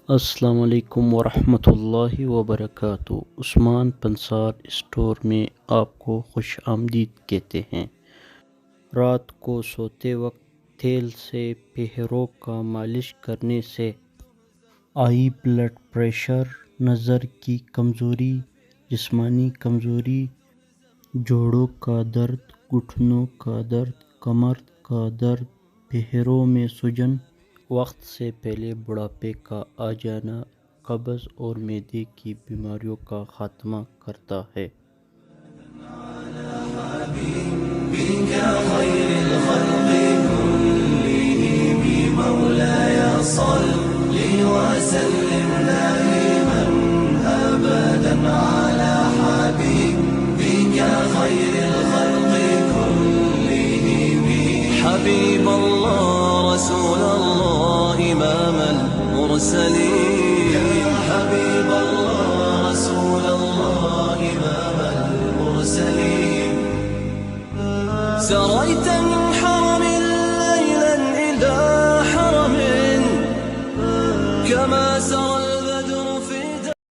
अस्सलाम वालेकुम वरहमतुल्लाहि वबरकातुहू। उस्मान पंसार स्टोर में आपको खुश आमदीद कहते हैं। रात को सोते वक्त तेल से पैरों का मालिश करने से आई ब्लड प्रेशर, नज़र की कमज़ोरी, जिस्मानी कमज़ोरी, जोड़ों का दर्द, घुटनों का दर्द, कमर का दर्द, पैरों में सूजन, वक्त से पहले बुढ़ापे का आ जाना, कब्ज़ और मैदे की बीमारियों का खात्मा करता है। حبيب الله رسول الله إمام المرسلين، يا حبيب الله رسول الله إمام المرسلين. سريت من حرم ليلا إلى حرم كما سرى